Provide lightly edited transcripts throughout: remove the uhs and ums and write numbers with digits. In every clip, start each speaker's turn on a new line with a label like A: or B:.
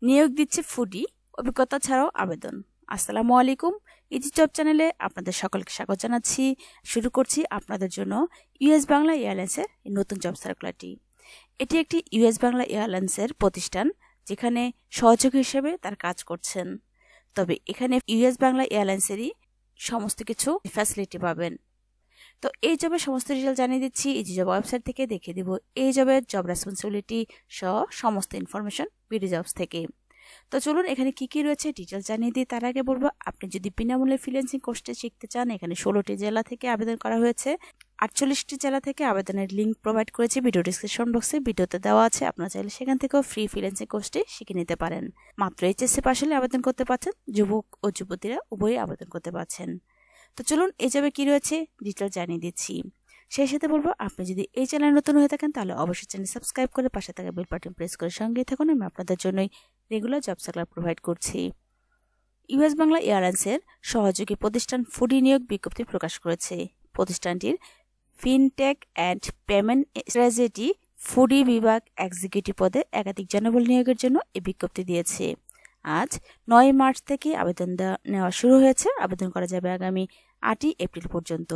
A: নিয়োগ দিচ্ছে ফুডি, অভিজ্ঞতা ছাড়াও আবেদন। আসসালামু আলাইকুম, ইজি জব চ্যানেলে আপনাদের সকলকে স্বাগত জানাচ্ছি। শুরু করছি আপনাদের জন্য ইউএস বাংলা এয়ারলাইন্সের নতুন জব সার্কুলারটি। এটি একটি ইউএস বাংলা এয়ারলাইন্সের প্রতিষ্ঠান, যেখানে সহযোগী হিসেবে তার কাজ করছেন। তবে এখানে ইউএস বাংলা এয়ারলাইন্সেরই সমস্ত কিছু ফ্যাসিলিটি পাবেন। তো এই জবের সমস্ত ডিটেল জানিয়ে দিচ্ছি ইজি জব ওয়েবসাইট থেকে, দেখিয়ে দিব এই জবের জব রেসপন্সিবিলিটি সহ সমস্ত ইনফরমেশন বিডি জবস থেকে। তো চলুন এখানে কি কি রয়েছে ডিটেলস জানিয়ে দিই। তার আগে বলবো, আপনি যদি বিনামূল্যে ফ্রিল্যান্সিং কোর্সটি শিখতে চান, এখানে 16টি জেলা থেকে আবেদন করা হয়েছে। 48টি জেলা থেকে আবেদনের লিঙ্ক প্রোভাইড করেছি ভিডিও ডিসক্রিপশন বক্সে, ভিডিওতে দেওয়া আছে। আপনারা চাইলে সেখান থেকেও ফ্রি ফ্রিল্যান্সিং কোর্সটি শিখে নিতে পারেন। মাত্র এইচএসসি পাস হলে আবেদন করতে পারছেন, যুবক ও যুবতীরা উভয়ই আবেদন করতে পারছেন। তো চলুন এই জবে কি রয়েছে ডিটেল জানিয়ে দিচ্ছি। সেই সাথে বলবো, আপনি যদি এই চ্যানেল নতুন হয়ে থাকেন তাহলে অবশ্যই চ্যানেল সাবস্ক্রাইব করে পাশে থাকা বেল বাটন প্রেস করে সঙ্গেই থাকুন। আমি আপনাদের জন্যই রেগুলার জব সার্কুলার প্রোভাইড করছি। ইউএস বাংলা এয়ারলাইন্সের সহযোগী প্রতিষ্ঠান ফুডি নিয়োগ বিজ্ঞপ্তি প্রকাশ করেছে। প্রতিষ্ঠানটির fintech and payment strategy foodie বিভাগ এক্সিকিউটিভ পদে একাধিক জনবল নিয়োগের জন্য এই বিজ্ঞপ্তি দিয়েছে। আজ 9 মার্চ থেকে আবেদন নেওয়া শুরু হয়েছে। আবেদন করা যাবে আগামী 8 এপ্রিল পর্যন্ত।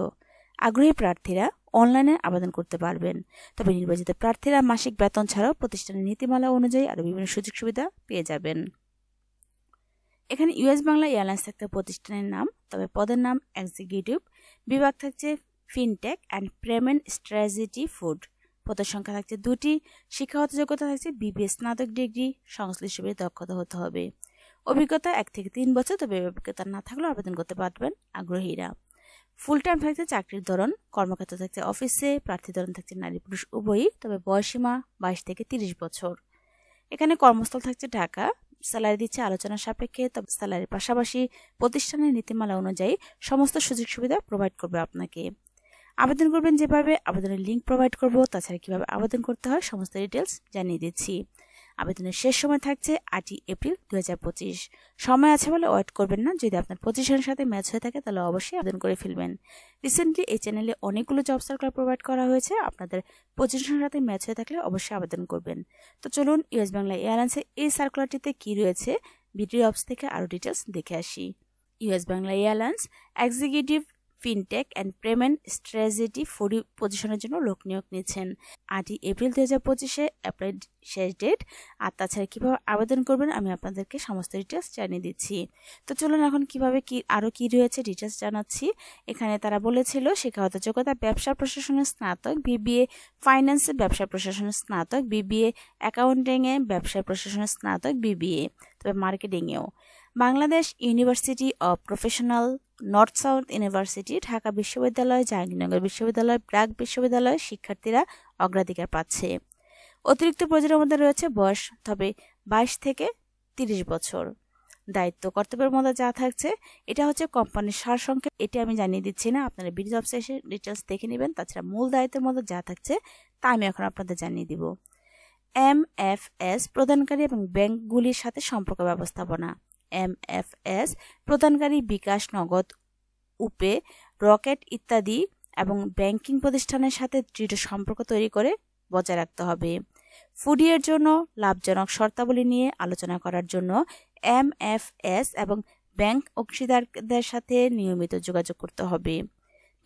A: আগ্রহী প্রার্থীরা অনলাইনে আবেদন করতে পারবেন। তবে নির্বাচিত প্রার্থীরা মাসিক বেতন ছাড়াও প্রতিষ্ঠানের নীতিমালা অনুযায়ী আরও বিভিন্ন সুযোগ সুবিধা পেয়ে যাবেন। এখানে ইউএস বাংলা এয়ারলাইন্স থাকতে প্রতিষ্ঠানের নাম, তবে পদের নাম এক্সিকিউটিভ। বিভাগ থাকছে fintech and payment strategy food. পদের সংখ্যা থাকছে 2টি। শিক্ষাগত যোগ্যতা থাকছে বিবিএ স্নাতক ডিগ্রি, সংশ্লিষ্ট দক্ষতা হতে হবে। অভিজ্ঞতা 1 থেকে 3 বছর, তবে অভিজ্ঞতা না থাকলেও আবেদন করতে পারবেন আগ্রহীরা। ফুল টাইম থাকছে চাকরির ধরন, কর্মক্ষেত্র থাকছে অফিসে, প্রার্থী ধরন থাকছে নারী পুরুষ উভয়ই, তবে বয়সীমা 22 থেকে 30 বছর। এখানে কর্মস্থল থাকছে ঢাকা। স্যালারি দিচ্ছে আলোচনা সাপেক্ষে, তবে স্যালারির পাশাপাশি প্রতিষ্ঠানের নীতিমালা অনুযায়ী সমস্ত সুযোগ সুবিধা প্রোভাইড করবে আপনাকে। আবেদন করবেন যেভাবে, আবেদনের লিঙ্ক প্রোভাইড করব। তাছাড়া কিভাবে আবেদন করতে হয় সমস্ত ডিটেলস জানিয়ে দিচ্ছি। আবেদনের শেষ সময় থাকছে 8 এপ্রিল 2025। সময় আছে বলে ওয়েট করবেন না। যদি আপনার পজিশনের সাথে ম্যাচ হয়ে থাকে তাহলে অবশ্যই আবেদন করে ফেলবেন। রিসেন্টলি এই চ্যানেলে অনেকগুলো জব সার্কুলার প্রোভাইড করা হয়েছে, আপনাদের পজিশনের সাথে ম্যাচ হয়ে থাকলে অবশ্যই আবেদন করবেন। তো চলুন ইউএস বাংলা এয়ারলাইন্সের এই সার্কুলারটিতে কি রয়েছে ভিডিও অপস থেকে আরও ডিটেলস দেখে আসি। US Bangla airlines executive fintech and payment strategy foodie পজিশনের জন্য লোক নিয়োগ নিচ্ছেন। 8 এপ্রিল 2025-এ অ্যাপ্লাই শেষ ডেট। আর তাছাড়া কীভাবে আবেদন করবেন আমি আপনাদেরকে সমস্ত ডিটেলস জানিয়ে দিচ্ছি। তো চলুন এখন কিভাবে আরও কি রয়েছে ডিটেলস জানাচ্ছি। এখানে তারা বলেছিল শিক্ষাগত যোগ্যতা ব্যবসা প্রশাসনের স্নাতক, বিবিএ ফাইন্যান্সে ব্যবসা প্রশাসনের স্নাতক, বিবিএ অ্যাকাউন্টিংয়ে ব্যবসা প্রশাসনের স্নাতক, বিবিএ তবে মার্কেটিংয়েও। Bangladesh university of professional, north south university, Dhaka বিশ্ববিদ্যালয়, জাহাঙ্গীরনগর বিশ্ববিদ্যালয়, ব্র্যাক বিশ্ববিদ্যালয় শিক্ষার্থীরা অগ্রাধিকার পাচ্ছে। অতিরিক্ত প্রয়োজনের মধ্যে রয়েছে বয়স, তবে 22 থেকে 30 বছর। দায়িত্ব কর্তব্যের মধ্যে যা থাকছে এটা হচ্ছে কোম্পানির সারসংক্ষেপ, এটি আমি জানিয়ে দিচ্ছি না, আপনারা বিডি জবস এসে ডিটেলস দেখে নেবেন। তাছাড়া মূল দায়িত্বের মধ্যে যা থাকছে তা আমি এখন আপনাদের জানিয়ে দিব। MFS প্রদানকারী এবং ব্যাংকগুলির সাথে সম্পর্ক ব্যবস্থাপনা। MFS প্রদানকারী বিকাশ, নগদ, উপে, রকেট ইত্যাদি এবং ব্যাংকিং প্রতিষ্ঠানের সাথে দৃঢ় সম্পর্ক তৈরি করে বজায় রাখতে হবে। ফুডিয়ের জন্য লাভজনক শর্তাবলী নিয়ে আলোচনা করার জন্য MFS এবং ব্যাংক অংশীদারদের সাথে নিয়মিত যোগাযোগ করতে হবে।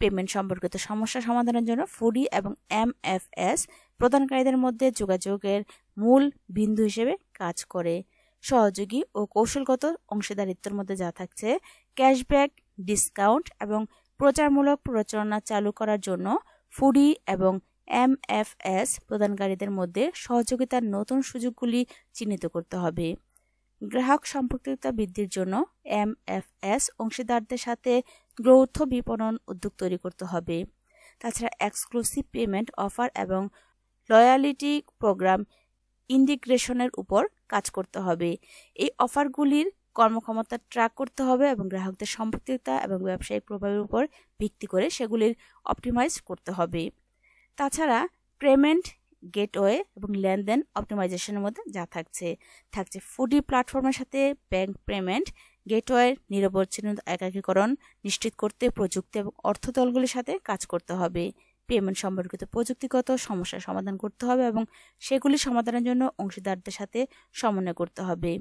A: পেমেন্ট সম্পর্কিত সমস্যা সমাধানের জন্য ফুডি এবং MFS প্রদানকারীদের মধ্যে যোগাযোগের মূল বিন্দু হিসেবে কাজ করে। সহযোগী ও কৌশলগত অংশীদারিত্বের মধ্যে যা থাকছে ক্যাশব্যাক, ডিসকাউন্ট এবং প্রচারমূলক প্রচারণা চালু করার জন্য ফুডি এবং MFS প্রদানকারীদের মধ্যে সহযোগিতার নতুন সুযোগগুলি চিহ্নিত করতে হবে। গ্রাহক সম্পৃক্ততা বৃদ্ধির জন্য MFS অংশীদারদের সাথে যৌথ বিপণন উদ্যোগ তৈরি করতে হবে। তাছাড়া এক্সক্লুসিভ পেমেন্ট অফার এবং লয়ালিটি প্রোগ্রাম ইন্টিগ্রেশনের উপর কাজ করতে হবে। এই অফারগুলির কর্মক্ষমতা ট্র্যাক করতে হবে এবং গ্রাহকদের সম্পৃক্ততা এবং ব্যবসায়িক প্রভাবের উপর ভিত্তি করে সেগুলির অপটিমাইজ করতে হবে। তাছাড়া পেমেন্ট গেটওয়ে এবং লেনদেন অপটিমাইজেশনের মধ্যে যা থাকছে ফুডি প্ল্যাটফর্মের সাথে ব্যাংক পেমেন্ট গেটওয়ের নিরবচ্ছিন্ন একাকীকরণ নিশ্চিত করতে প্রযুক্তি এবং অর্থ দলগুলির সাথে কাজ করতে হবে। পেমেন্ট সম্পর্কিত প্রযুক্তিগত সমস্যার সমাধান করতে হবে এবং সেগুলি সমাধানের জন্য অংশীদারদের সাথে সমন্বয় করতে হবে।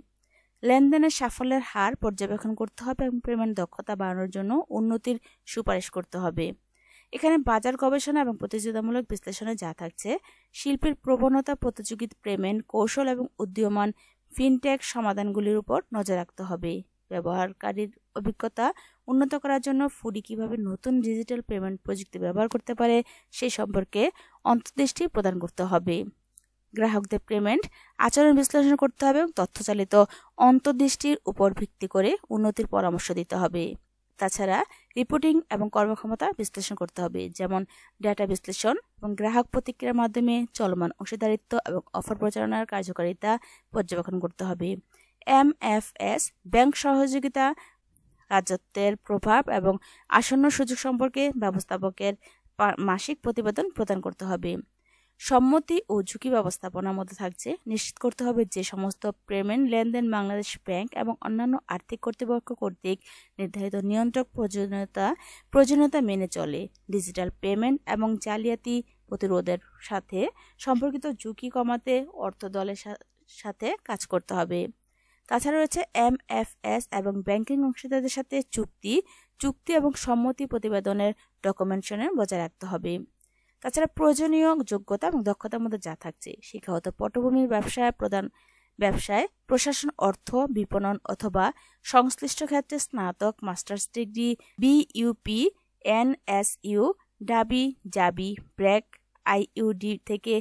A: লেনদেনের সাফল্যের হার পর্যবেক্ষণ করতে হবে এবং পেমেন্ট দক্ষতা বাড়ানোর জন্য উন্নতির সুপারিশ করতে হবে। এখানে বাজার গবেষণা এবং প্রতিযোগিতামূলক বিশ্লেষণে যা থাকছে, শিল্পের প্রবণতা, প্রতিযোগী পেমেন্ট কৌশল এবং উদীয়মান ফিনটেক সমাধানগুলির উপর নজর রাখতে হবে। ব্যবহারকারীর অভিজ্ঞতা উন্নত করার জন্য ফুডি কিভাবে নতুন ডিজিটাল পেমেন্ট প্রযুক্তি ব্যবহার করতে পারে সেই সম্পর্কে অন্তর্দৃষ্টি প্রদান করতে হবে। গ্রাহকদের পেমেন্ট আচরণ বিশ্লেষণ করতে হবে এবং তথ্যচালিত অন্তর্দৃষ্টির উপর ভিত্তি করে উন্নতির পরামর্শ দিতে হবে। তাছাড়া রিপোর্টিং এবং কর্মক্ষমতা বিশ্লেষণ করতে হবে, যেমন ডেটা বিশ্লেষণ এবং গ্রাহক প্রতিক্রিয়ার মাধ্যমে চলমান অংশীদারিত্ব এবং অফার প্রচারণার কার্যকারিতা পর্যবেক্ষণ করতে হবে। MFS ব্যাংক সহযোগিতা, রাজত্বের প্রভাব এবং আসন্ন সুযোগ সম্পর্কে ব্যবস্থাপকের মাসিক প্রতিবেদন প্রদান করতে হবে। সম্মতি ও ঝুঁকি ব্যবস্থাপনার মধ্যে থাকছে নিশ্চিত করতে হবে যে সমস্ত পেমেন্ট লেনদেন বাংলাদেশ ব্যাংক এবং অন্যান্য আর্থিক কর্তৃপক্ষ কর্তৃক নির্ধারিত নিয়ন্ত্রক প্রয়োজনীয়তা মেনে চলে। ডিজিটাল পেমেন্ট এবং জালিয়াতি প্রতিরোধের সাথে সম্পর্কিত ঝুঁকি কমাতে অর্থ দলের সাথে কাজ করতে হবে। তাছাড়া রয়েছে MFS এবং ব্যাংকিং অংশীদারদের সাথে চুক্তি এবং সম্মতি প্রতিবেদনের ডকুমেন্টেশন বজায় রাখতে হবে। তাছাড়া প্রয়োজনীয় যোগ্যতা এবং দক্ষতার মধ্যে যা থাকছে, শিক্ষাগত পটভূমির ব্যবসায় প্রশাসন, অর্থ, বিপণন অথবা সংশ্লিষ্ট ক্ষেত্রে স্নাতক, মাস্টার্স ডিগ্রি, BUP, NSU, ডাবি, জাবি, ব্র্যাক, IUD থেকে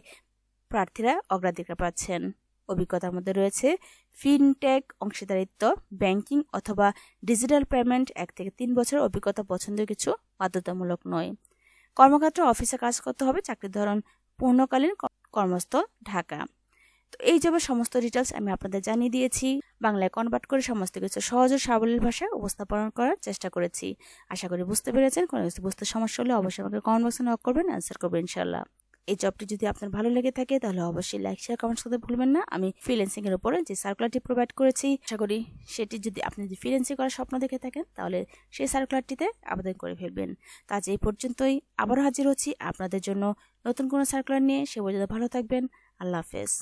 A: প্রার্থীরা অগ্রাধিকার পাচ্ছেন। অভিজ্ঞতার মধ্যে রয়েছে ফিনটেক অংশীদারিত্ব, ব্যাংকিং অথবা ডিজিটাল পেমেন্ট 1 থেকে 3 বছর অভিজ্ঞতা পছন্দের কিছু বাধ্যতামূলক নয়। কর্মক্ষেত্রে অফিসে কাজ করতে হবে। চাকরির ধরন পূর্ণকালীন, কর্মস্থল ঢাকা। তো এই জবের সমস্ত ডিটেলস আমি আপনাদের জানিয়ে দিয়েছি। বাংলায় কনভার্ট করে সমস্ত কিছু সহজ ও সাবলীল ভাষায় উপস্থাপন করার চেষ্টা করেছি। আশা করি বুঝতে পেরেছেন। কোনো কিছু বুঝতে সমস্যা হলে অবশ্যই আমাকে কমেন্ট বক্সে নক করবেন, অ্যান্সার করবেন ইনশাআল্লাহ। এই জবটি যদি আপনার ভালো লেগে থাকে তাহলে অবশ্যই লাইক, শেয়ার, কমেন্টস করতে ভুলবেন না। আমি ফ্রিল্যান্সিং এর উপরে যে সার্কুলারটি প্রোভাইড করেছি, আশা করি সেটি যদি আপনি ফ্রিল্যান্সিং করার স্বপ্ন দেখে থাকেন তাহলে সেই সার্কুলারটিতে আবেদন করে ফেলবেন। তো আজ এই পর্যন্তই, আবারও হাজির হচ্ছি আপনাদের জন্য নতুন কোনো সার্কুলার নিয়ে। সে পর্যন্ত ভালো থাকবেন। আল্লাহ হাফেজ।